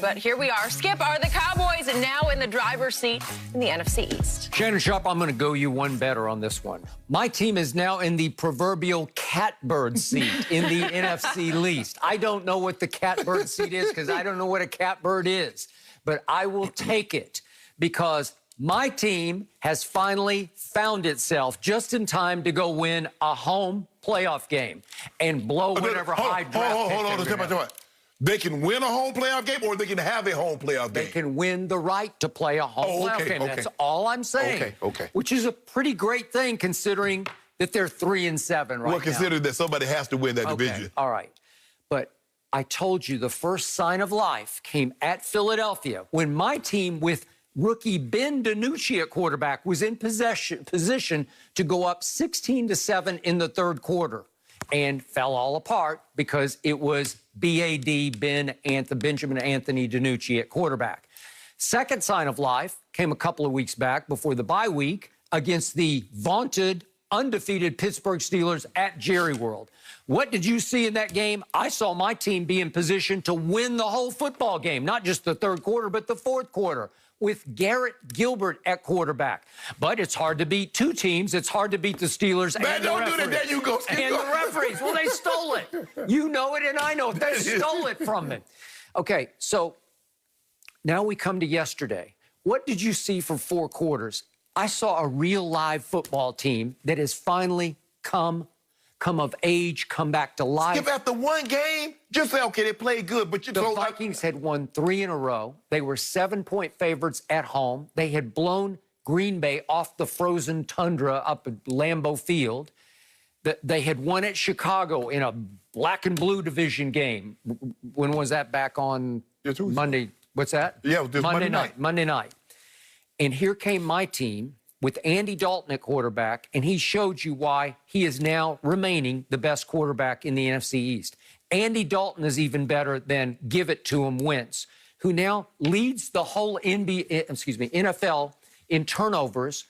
But here we are. Skip, are the Cowboys now in the driver's seat in the NFC East? Shannon Sharp, I'm going to go you one better on this one. My team is now in the proverbial catbird seat in the NFC East. I don't know what the catbird seat is because I don't know what a catbird is. But I will take it because my team has finally found itself just in time to go win a home playoff game and blow whatever high draft pick. Hold on. They can win a home playoff game, or they can have a home playoff game? They can win the right to play a home playoff game. That's all I'm saying. Okay. Which is a pretty great thing considering that they're 3-7 right now. Well, consider that somebody has to win that division. All right. But I told you the first sign of life came at Philadelphia when my team with rookie Ben DiNucci at quarterback was in position to go up 16-7 in the third quarter and fell all apart because it was BAD, Benjamin Anthony DiNucci at quarterback. Second sign of life came a couple of weeks back before the bye week against the vaunted, undefeated Pittsburgh Steelers at Jerry World. What did you see in that game? I saw my team be in position to win the whole football game, not just the third quarter, but the fourth quarter, with Garrett Gilbert at quarterback. But it's hard to beat two teams. It's hard to beat the Steelers and the referees. Don't do that. There you go. And the referees. Well, they stole it. You know it and I know it. They stole it from me. Okay, so now we come to yesterday. What did you see for 4 quarters? I saw a real live football team that has finally come of age, come back to life. Skip, after one game, just say, okay, they played good, but the Vikings had won 3 in a row. They were 7-point favorites at home. They had blown Green Bay off the frozen tundra up at Lambeau Field. They had won at Chicago in a black and blue division game. When was that? Back on Monday. What's that? Yeah, it was Monday night. Monday night. And here came my team with Andy Dalton at quarterback, and he showed you why he is now remaining the best quarterback in the NFC East. Andy Dalton is even better than Give It To Him Wentz, who now leads the whole NFL in turnovers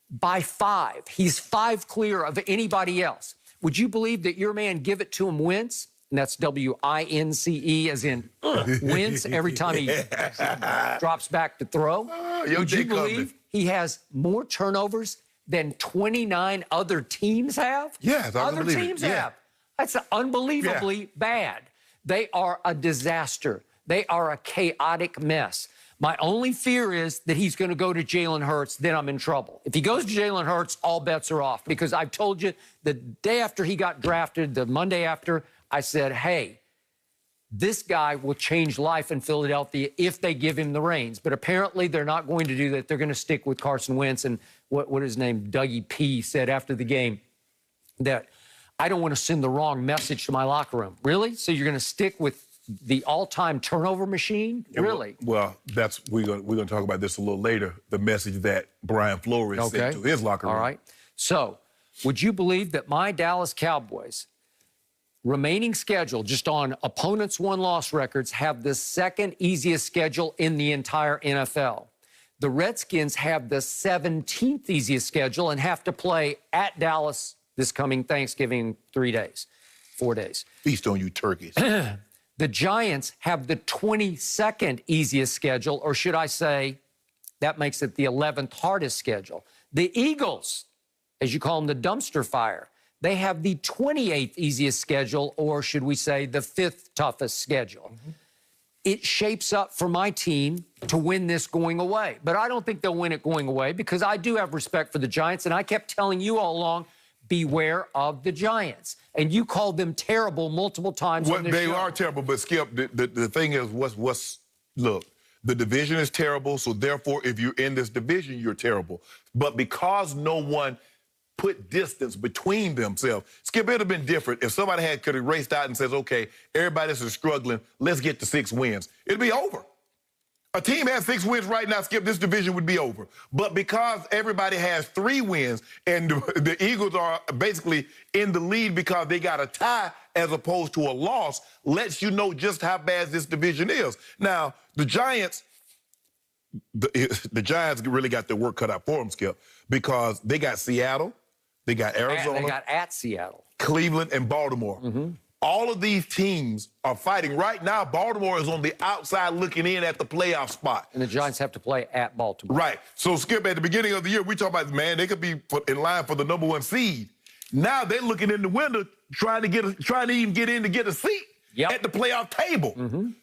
by 5. He's 5 clear of anybody else. Would you believe that your man Give It To Him Wentz, and that's W-I-N-C-E, as in Wentz every time he drops back to throw? Would you believe he has more turnovers than 29 other teams have? Yeah, other teams have. That's unbelievably bad. They are a disaster. They are a chaotic mess. My only fear is that he's going to go to Jalen Hurts, then I'm in trouble. If he goes to Jalen Hurts, all bets are off, because I've told you the day after he got drafted, the Monday after, I said, hey, this guy will change life in Philadelphia if they give him the reins. But apparently they're not going to do that. They're going to stick with Carson Wentz. And what his name, Dougie P, said after the game, that I don't want to send the wrong message to my locker room. Really? So you're going to stick with the all-time turnover machine? Really? Well, we're going to talk about this a little later, the message that Brian Flores sent to his locker room. All right. So would you believe that my Dallas Cowboys, remaining schedule, just on opponents' won-loss records, have the second easiest schedule in the entire NFL? The Redskins have the 17th easiest schedule and have to play at Dallas this coming Thanksgiving 4 days. Feast on you turkeys. The Giants have the 22nd easiest schedule, or should I say, that makes it the 11th hardest schedule. The Eagles, as you call them, the dumpster fire, they have the 28th easiest schedule, or should we say the 5th toughest schedule. It shapes up for my team to win this going away. But I don't think they'll win it going away because I do have respect for the Giants, and I kept telling you all along, beware of the Giants. And you called them terrible multiple times on this show. They are terrible, but Skip, the thing is, look, the division is terrible, so therefore, if you're in this division, you're terrible. But because no one put distance between themselves. Skip, it would have been different if somebody could have raced out and says, okay, everybody is struggling, let's get to 6 wins. It'd be over. A team has 6 wins right now, Skip, this division would be over. But because everybody has 3 wins and the Eagles are basically in the lead because they got a tie as opposed to a loss, lets you know just how bad this division is. Now, the Giants, the Giants really got their work cut out for them, Skip, because they got Seattle, they got Arizona. They got at Seattle. Cleveland and Baltimore. all of these teams are fighting. Right now, Baltimore is on the outside looking in at the playoff spot. And the Giants have to play at Baltimore. Right. So, Skip, at the beginning of the year, we talk about, man, they could be in line for the #1 seed. Now they're looking in the window trying to even get in to get a seat at the playoff table.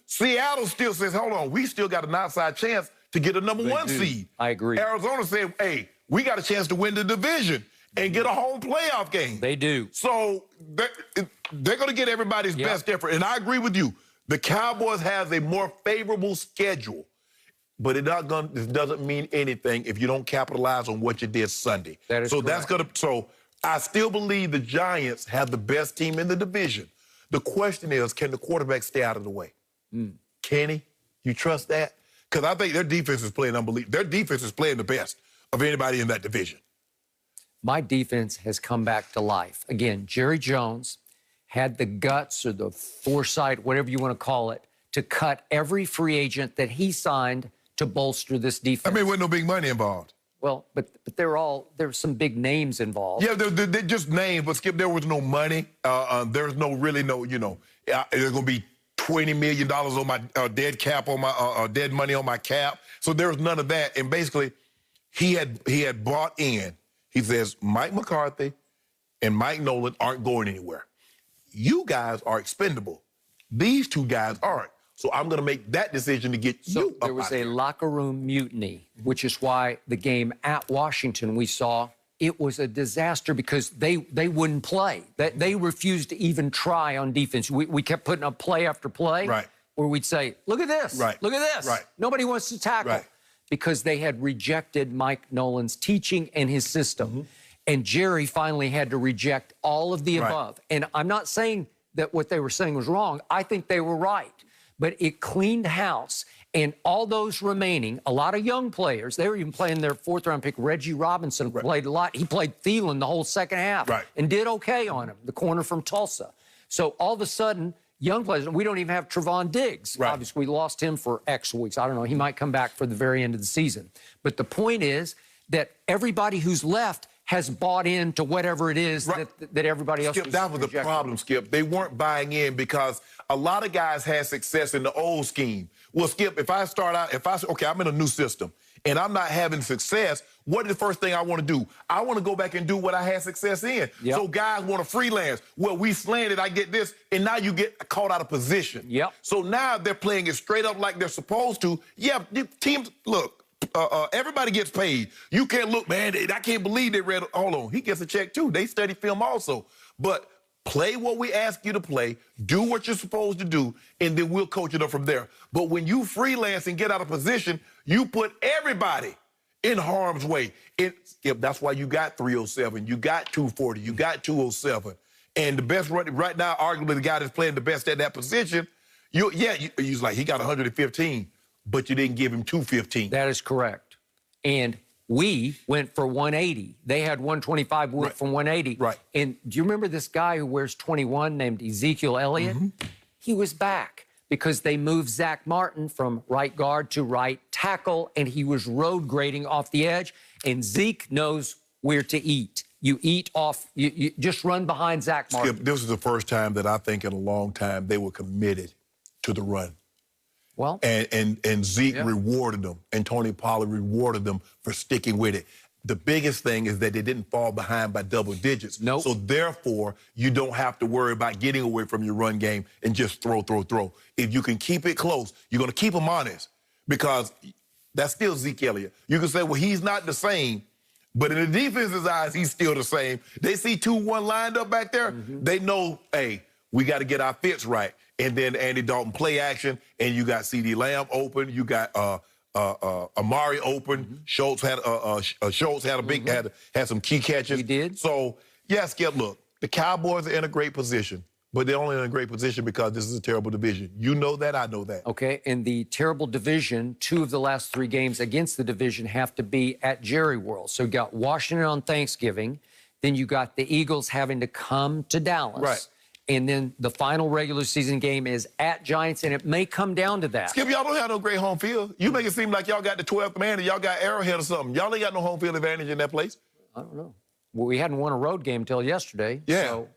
Seattle still says, hold on, we still got an outside chance to get a #1 seed. I agree. Arizona said, hey, we got a chance to win the division and get a home playoff game. They do. So they're going to get everybody's best effort. And I agree with you. The Cowboys have a more favorable schedule. But it doesn't mean anything if you don't capitalize on what you did Sunday. That is correct. So I still believe the Giants have the best team in the division. The question is, can the quarterback stay out of the way? Can he? You trust that? Because I think their defense is playing unbelievable. Their defense is playing the best of anybody in that division. My defense has come back to life. Again, Jerry Jones had the guts or the foresight, whatever you want to call it, to cut every free agent that he signed to bolster this defense. I mean, with no big money involved. Well, but there's some big names involved. Yeah, they're just names, but Skip, there was no money. There's there's going to be $20 million on my dead cap on my dead money on my cap. So there was none of that. And basically, he had bought in. He says Mike McCarthy and Mike Nolan aren't going anywhere. You guys are expendable. These two guys aren't. So I'm going to make that decision to get you up. There was a locker room mutiny, which is why the game at Washington we saw, it was a disaster because they wouldn't play. They refused to even try on defense. We kept putting up play after play where we'd say, look at this, look at this. Nobody wants to tackle because they had rejected Mike Nolan's teaching and his system. And Jerry finally had to reject all of the above. And I'm not saying that what they were saying was wrong. I think they were right. But it cleaned house. And all those remaining, a lot of young players, they were even playing their 4th-round pick. Reggie Robinson played a lot. He played Thielen the whole second half and did okay on him, the corner from Tulsa. So all of a sudden, young players, we don't even have Trevon Diggs. Obviously, we lost him for X weeks. I don't know. He might come back for the very end of the season. But the point is that everybody who's left has bought into whatever it is that everybody else Skip, that was the problem, Skip. They weren't buying in because a lot of guys had success in the old scheme. Well, Skip, if I start out, okay, I'm in a new system, and I'm not having success, what is the first thing I want to do? I want to go back and do what I had success in. So guys want to freelance. Well, we slanted, I get this, and now you get caught out of position. So now they're playing it straight up like they're supposed to. Yeah, teams, look, everybody gets paid. You can't look, man, I can't believe they read. Hold on, he gets a check too. They study film also. But play what we ask you to play, do what you're supposed to do, and then we'll coach it up from there. But when you freelance and get out of position, you put everybody in harm's way. That's why you got 307, you got 240, you got 207. And the best right now, arguably the guy that's playing the best at that position, he's like, he got 115. But you didn't give him 215. That is correct. And we went for 180. They had 125, we went from 180. And do you remember this guy who wears 21 named Ezekiel Elliott? He was back because they moved Zach Martin from right guard to right tackle, and he was road grading off the edge. And Zeke knows where to eat. You eat off, you just run behind Zach Martin. Skip, this is the first time that I think in a long time they were committed to the run. Well, and Zeke rewarded them, and Tony Pollard rewarded them for sticking with it. The biggest thing is that they didn't fall behind by double digits. So therefore, you don't have to worry about getting away from your run game and just throw. If you can keep it close, you're going to keep them honest because that's still Zeke Elliott. You can say, well, he's not the same, but in the defense's eyes, he's still the same. They see 2-1 lined up back there. They know, hey, we got to get our fits right. And then Andy Dalton play action, and you got CeeDee Lamb open. You got Amari open. Schultz had a big had some key catches. He did. So yeah, Skip. Look, the Cowboys are in a great position, but they're only in a great position because this is a terrible division. You know that. I know that. Okay. In the terrible division, 2 of the last 3 games against the division have to be at Jerry World. So you got Washington on Thanksgiving, then you got the Eagles having to come to Dallas. And then the final regular season game is at Giants, and it may come down to that. Skip, y'all don't have no great home field. You make it seem like y'all got the 12th man and y'all got Arrowhead or something. Y'all ain't got no home field advantage in that place. I don't know. Well, we hadn't won a road game until yesterday. Yeah. So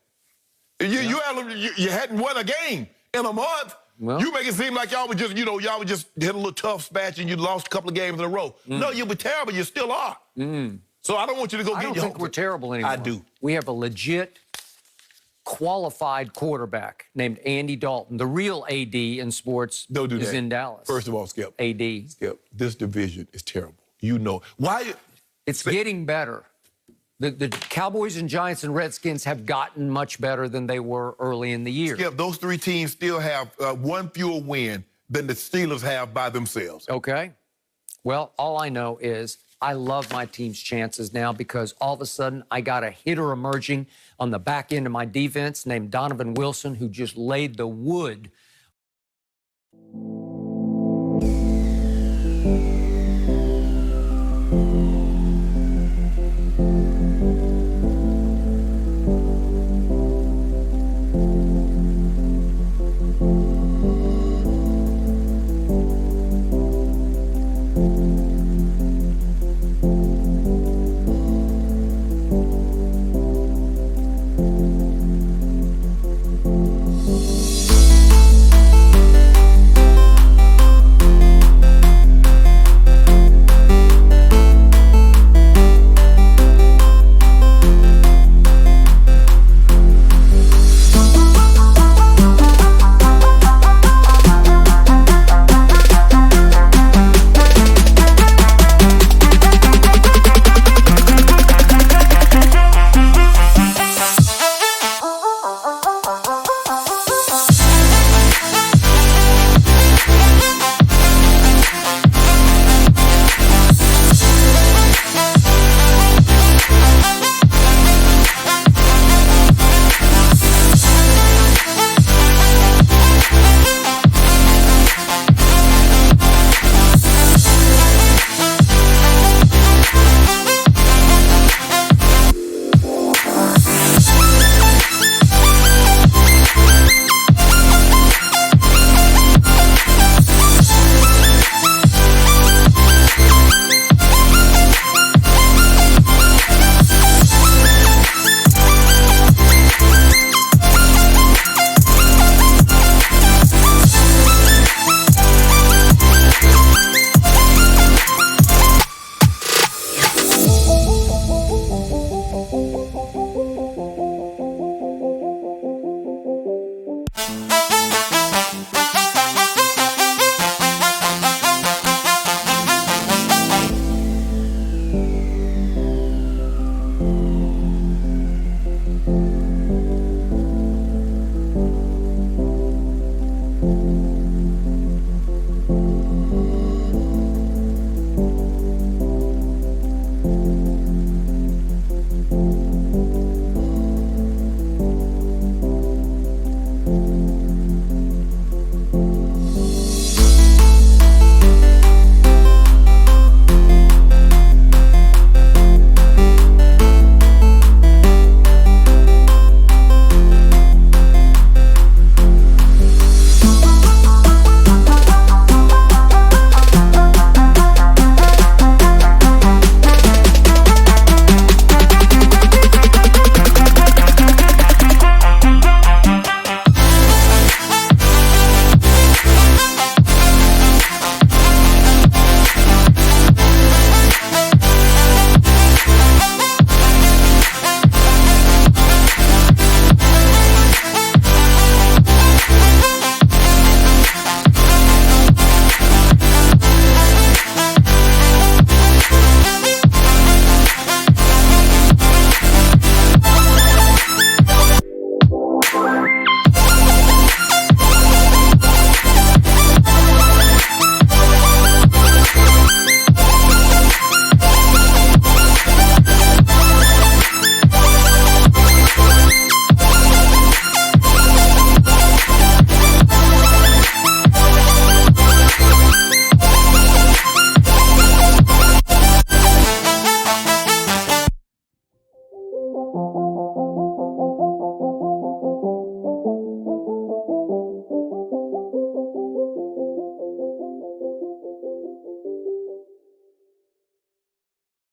You hadn't won a game in a month. Well, you make it seem like y'all were just, y'all were just hit a little tough patch and you lost a couple of games in a row. No, you were terrible. You still are. So I don't want you to go get your hopes. I don't think we're terrible anymore. I do. We have a legit, qualified quarterback named Andy Dalton. The real AD in sports is in Dallas. First of all, Skip. AD. Skip, this division is terrible. You know. Why? It's getting better. The Cowboys and Giants and Redskins have gotten much better than they were early in the year. Skip, those three teams still have one fewer win than the Steelers have by themselves. Okay. Well, all I know is I love my team's chances now because all of a sudden I got a hitter emerging on the back end of my defense named Donovan Wilson, who just laid the wood.